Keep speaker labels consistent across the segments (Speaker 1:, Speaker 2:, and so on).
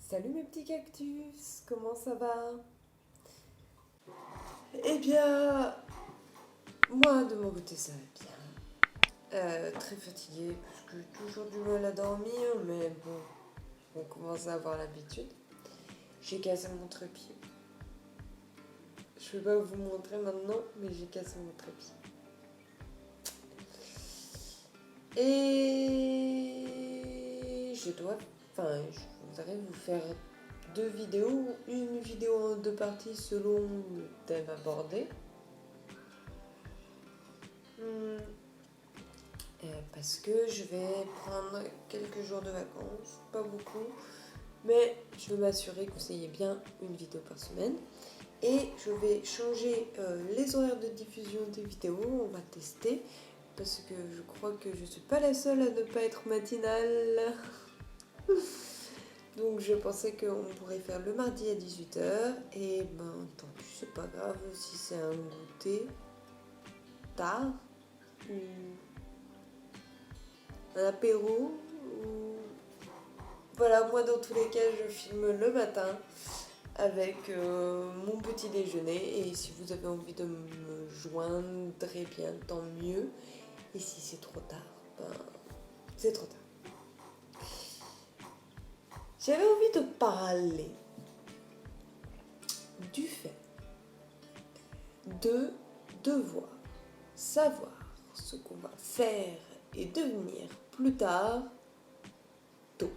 Speaker 1: Salut mes petits cactus, comment ça va? Eh bien, moi de mon côté ça va bien. Très fatiguée parce que j'ai toujours du mal à dormir, mais bon, on commence à avoir l'habitude. J'ai cassé mon trépied. Je vais pas vous montrer maintenant, mais j'ai cassé mon trépied. Et je voudrais vous faire deux vidéos, une vidéo en deux parties selon le thème abordé. Parce que je vais prendre quelques jours de vacances, pas beaucoup, mais je veux m'assurer que vous ayez bien une vidéo par semaine. Et je vais changer les horaires de diffusion des vidéos, on va tester, parce que je crois que je suis pas la seule à ne pas être matinale. Donc je pensais qu'on pourrait faire le mardi à 18h, et ben tant pis, c'est pas grave si c'est un goûter tard, ou un apéro, ou... Voilà, moi dans tous les cas je filme le matin avec mon petit déjeuner, et si vous avez envie de me joindre, très bien, tant mieux. Et si c'est trop tard, ben c'est trop tard. J'avais envie de parler du fait de devoir savoir ce qu'on va faire et devenir plus tard tôt.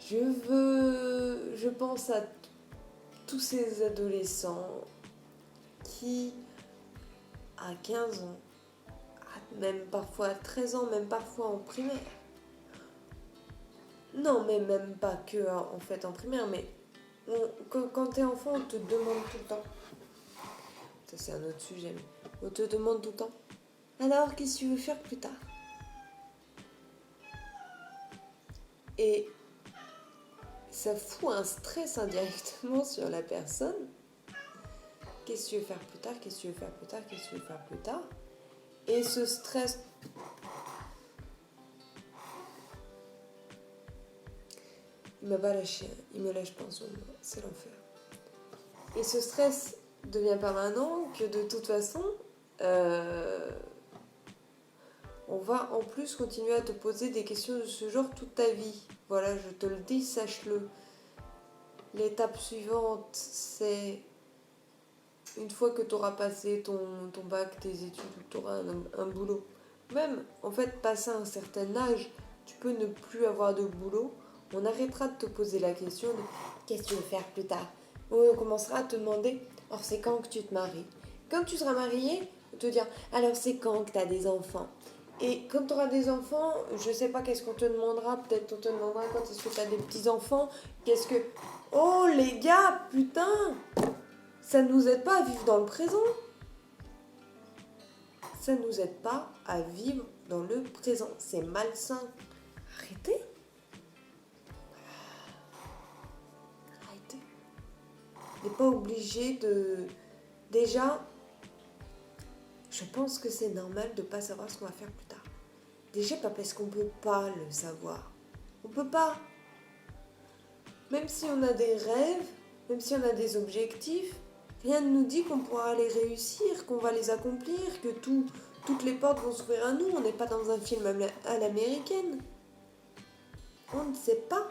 Speaker 1: Je pense à tous ces adolescents qui, à 15 ans, même parfois à 13 ans, même parfois en primaire. Non, mais même pas que en fait en primaire, mais quand t'es enfant, on te demande tout le temps. Ça, c'est un autre sujet, mais on te demande tout le temps. Alors, qu'est-ce que tu veux faire plus tard? Et ça fout un stress indirectement sur la personne. Qu'est-ce que tu veux faire plus tard? Qu'est-ce que tu veux faire plus tard? Qu'est-ce que tu veux faire plus tard? Et ce stress... Il m'a pas lâché, il me lâche pas en ce moment, c'est l'enfer. Et ce stress devient permanent que de toute façon, on va en plus continuer à te poser des questions de ce genre toute ta vie. Voilà, je te le dis, sache-le. L'étape suivante, c'est une fois que tu auras passé ton bac, tes études, tu auras un boulot. Même, en fait, passé un certain âge, tu peux ne plus avoir de boulot. On arrêtera de te poser la question de qu'est-ce que tu veux faire plus tard. On commencera à te demander, alors c'est quand que tu te maries? Quand tu seras marié, on te dire, alors c'est quand que tu as des enfants? Et quand tu auras des enfants, je sais pas qu'est-ce qu'on te demandera. Peut-être on te demandera quand est-ce que tu as des petits-enfants. Qu'est-ce que... Oh les gars, putain! Ça ne nous aide pas à vivre dans le présent. Ça ne nous aide pas à vivre dans le présent. C'est malsain. Arrêtez. Arrêtez. On n'est pas obligé de... Déjà, je pense que c'est normal de ne pas savoir ce qu'on va faire plus tard. Déjà pas parce qu'on ne peut pas le savoir. On ne peut pas. Même si on a des rêves, même si on a des objectifs, rien ne nous dit qu'on pourra les réussir, qu'on va les accomplir, que toutes les portes vont s'ouvrir à nous. On n'est pas dans un film à l'américaine. On ne sait pas.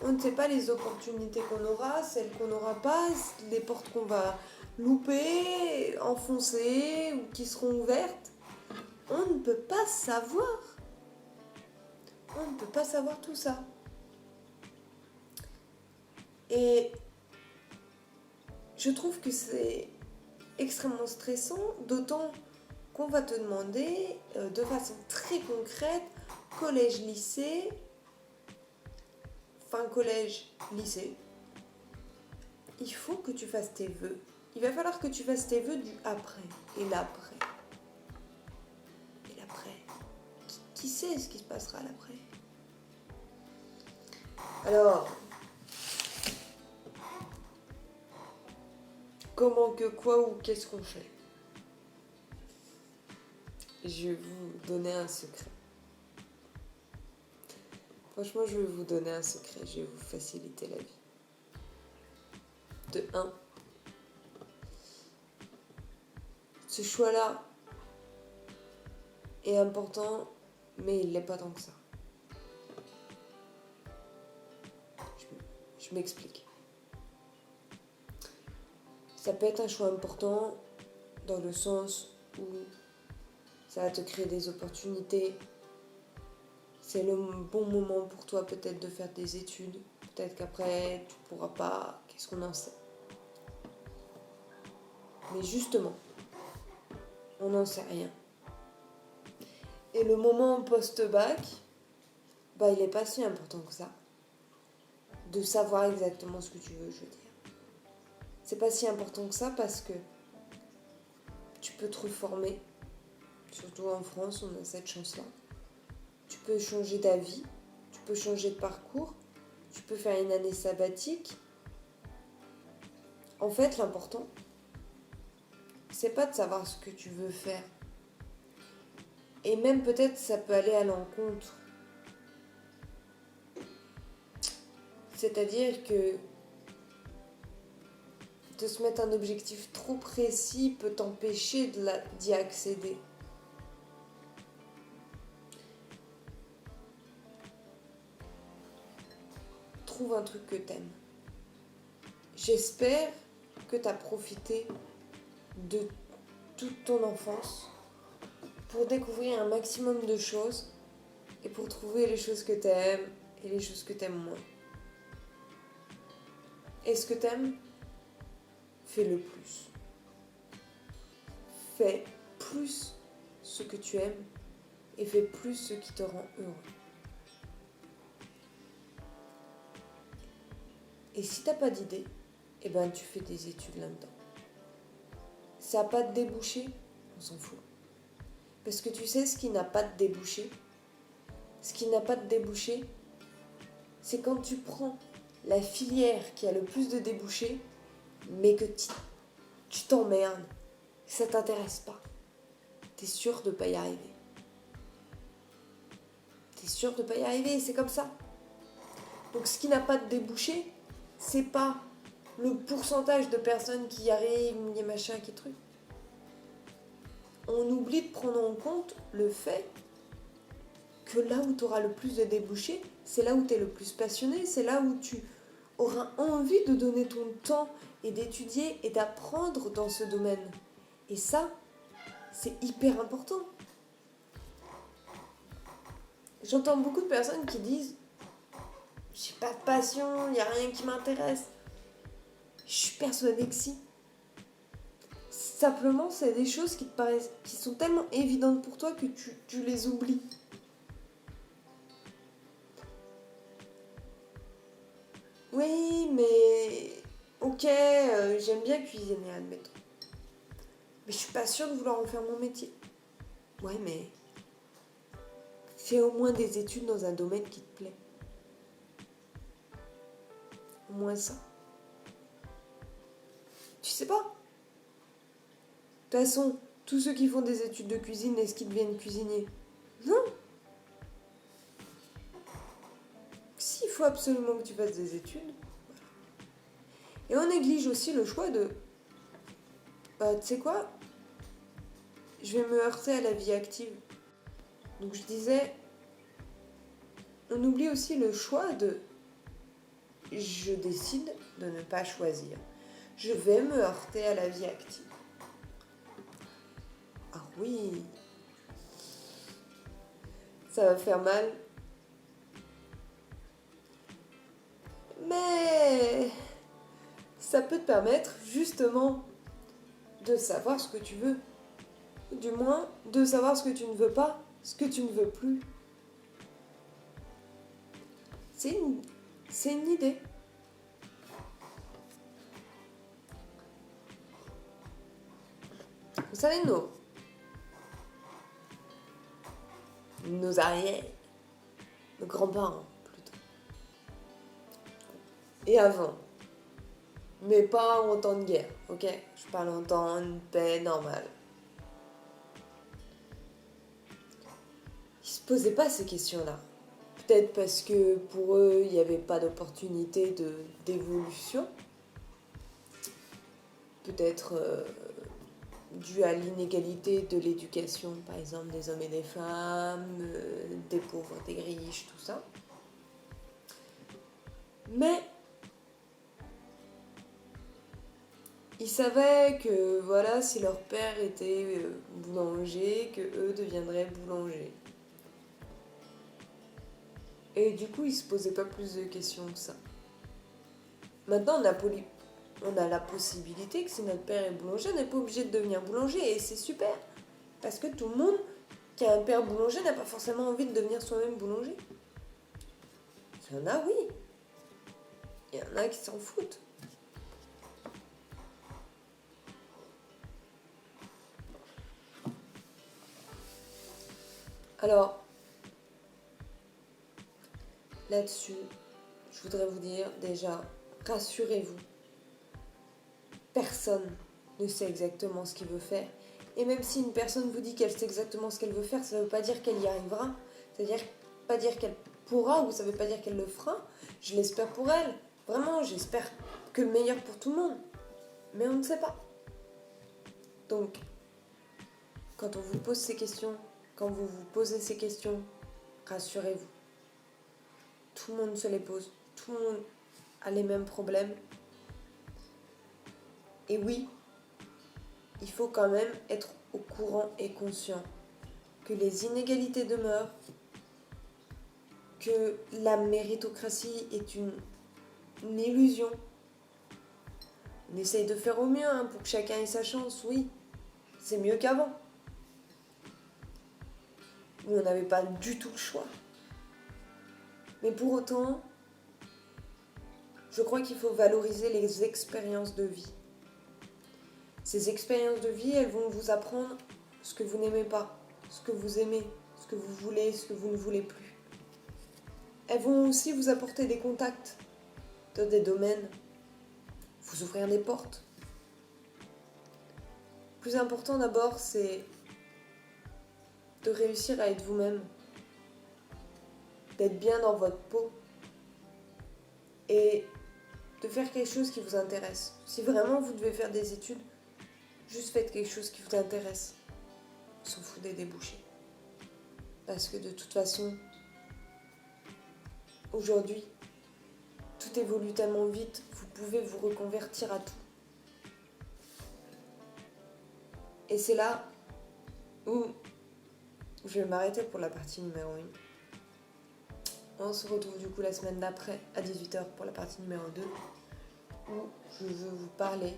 Speaker 1: On ne sait pas les opportunités qu'on aura, celles qu'on n'aura pas, les portes qu'on va louper, enfoncer ou qui seront ouvertes. On ne peut pas savoir. On ne peut pas savoir tout ça. Et je trouve que c'est extrêmement stressant, d'autant qu'on va te demander de façon très concrète, collège, lycée, fin collège, lycée, il faut que tu fasses tes vœux. Il va falloir que tu fasses tes vœux du après et l'après. Et l'après, qui sait ce qui se passera à l'après? Alors, comment, que, quoi ou qu'est-ce qu'on fait? je vais vous donner un secret. Franchement, je vais vous donner un secret. Je vais vous faciliter la vie. De 1. Ce choix-là est important, mais il l'est pas tant que ça. Je m'explique. Ça peut être un choix important dans le sens où ça va te créer des opportunités. C'est le bon moment pour toi peut-être de faire des études. Peut-être qu'après tu pourras pas. Qu'est-ce qu'on en sait? Mais justement, on n'en sait rien. Et le moment post-bac, il n'est pas si important que ça. De savoir exactement ce que tu veux, je veux dire. C'est pas si important que ça parce que tu peux te reformer. Surtout en France, on a cette chance-là. Tu peux changer d'avis, tu peux changer de parcours, tu peux faire une année sabbatique. En fait, l'important, c'est pas de savoir ce que tu veux faire. Et même peut-être ça peut aller à l'encontre. C'est-à-dire que de se mettre un objectif trop précis peut t'empêcher d'y accéder. Trouve un truc que t'aimes. J'espère que t'as profité de toute ton enfance pour découvrir un maximum de choses et pour trouver les choses que t'aimes et les choses que t'aimes moins. Et ce que t'aimes, fais-le plus. Fais plus ce que tu aimes et fais plus ce qui te rend heureux. Et si t'as pas d'idée, tu fais des études là-dedans. Ça n'a pas de débouché, on s'en fout. Parce que tu sais ce qui n'a pas de débouché? Ce qui n'a pas de débouché, c'est quand tu prends la filière qui a le plus de débouchés, mais que tu t'emmerdes, ça t'intéresse pas. T'es sûr de pas y arriver. T'es sûr de pas y arriver, c'est comme ça. Donc ce qui n'a pas de débouché, c'est pas le pourcentage de personnes qui y arrivent, les machins, qui trucs. On oublie de prendre en compte le fait que là où tu auras le plus de débouchés, c'est là où tu es le plus passionné, c'est là où tu auras envie de donner ton temps et d'étudier et d'apprendre dans ce domaine. Et ça, c'est hyper important. J'entends beaucoup de personnes qui disent « J'ai pas de passion, il n'y a rien qui m'intéresse ». Je suis persuadée que si. Simplement, c'est des choses qui te paraissent, qui sont tellement évidentes pour toi que tu les oublies. Oui, mais ok, j'aime bien cuisiner, admettons. Mais je suis pas sûre de vouloir en faire mon métier. Ouais, mais fais au moins des études dans un domaine qui te plaît. Au moins ça. Tu sais pas. De toute façon, tous ceux qui font des études de cuisine, est-ce qu'ils deviennent cuisiniers? Non. S'il faut absolument que tu fasses des études, voilà. Et on néglige aussi le choix de... tu sais quoi? Je vais me heurter à la vie active. Donc je disais, on oublie aussi le choix de... Je décide de ne pas choisir. Je vais me heurter à la vie active. Ah oui, ça va faire mal. Mais ça peut te permettre justement de savoir ce que tu veux. Du moins, de savoir ce que tu ne veux pas, ce que tu ne veux plus. C'est une idée. Vous savez, nos arrières, nos grands-parents plutôt. Et avant. Mais pas en temps de guerre, ok? Je parle en temps de paix normal. se posaient pas ces questions-là. Peut-être parce que pour eux, il n'y avait pas d'opportunité d'évolution. Peut-être dû à l'inégalité de l'éducation, par exemple des hommes et des femmes, des pauvres, des riches, tout ça. Mais ils savaient que voilà, si leur père était boulanger, que eux deviendraient boulangers. Et du coup, ils se posaient pas plus de questions que ça. Maintenant, on a la possibilité que si notre père est boulanger, on n'est pas obligé de devenir boulanger. Et c'est super. Parce que tout le monde qui a un père boulanger n'a pas forcément envie de devenir soi-même boulanger. Il y en a, oui. Il y en a qui s'en foutent. Alors, là-dessus, je voudrais vous dire déjà, rassurez-vous. Personne ne sait exactement ce qu'il veut faire. Et même si une personne vous dit qu'elle sait exactement ce qu'elle veut faire, ça ne veut pas dire qu'elle y arrivera. C'est-à-dire pas dire qu'elle pourra ou ça ne veut pas dire qu'elle le fera. Je l'espère pour elle. Vraiment, j'espère que le meilleur pour tout le monde. Mais on ne sait pas. Donc, quand on vous pose ces questions, quand vous vous posez ces questions, rassurez-vous. Tout le monde se les pose. Tout le monde a les mêmes problèmes. Et oui, il faut quand même être au courant et conscient que les inégalités demeurent, que la méritocratie est une illusion. On essaye de faire au mieux pour que chacun ait sa chance, oui. C'est mieux qu'avant. Où on n'avait pas du tout le choix. Mais pour autant, je crois qu'il faut valoriser les expériences de vie. Ces expériences de vie, elles vont vous apprendre ce que vous n'aimez pas, ce que vous aimez, ce que vous voulez, ce que vous ne voulez plus. Elles vont aussi vous apporter des contacts dans des domaines, vous ouvrir des portes. Le plus important d'abord, c'est de réussir à être vous-même, d'être bien dans votre peau et de faire quelque chose qui vous intéresse. Si vraiment vous devez faire des études, juste faites quelque chose qui vous intéresse. On s'en fout des débouchés. Parce que de toute façon, aujourd'hui, tout évolue tellement vite, vous pouvez vous reconvertir à tout. Et c'est là où je vais m'arrêter pour la partie numéro 1. On se retrouve du coup la semaine d'après à 18h pour la partie numéro 2 où je veux vous parler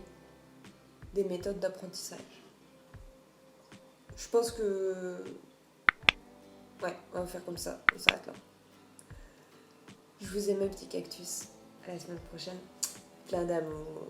Speaker 1: des méthodes d'apprentissage. Je pense que... Ouais, on va faire comme ça, on s'arrête là. Je vous aime mes petits cactus. À la semaine prochaine. Plein d'amour.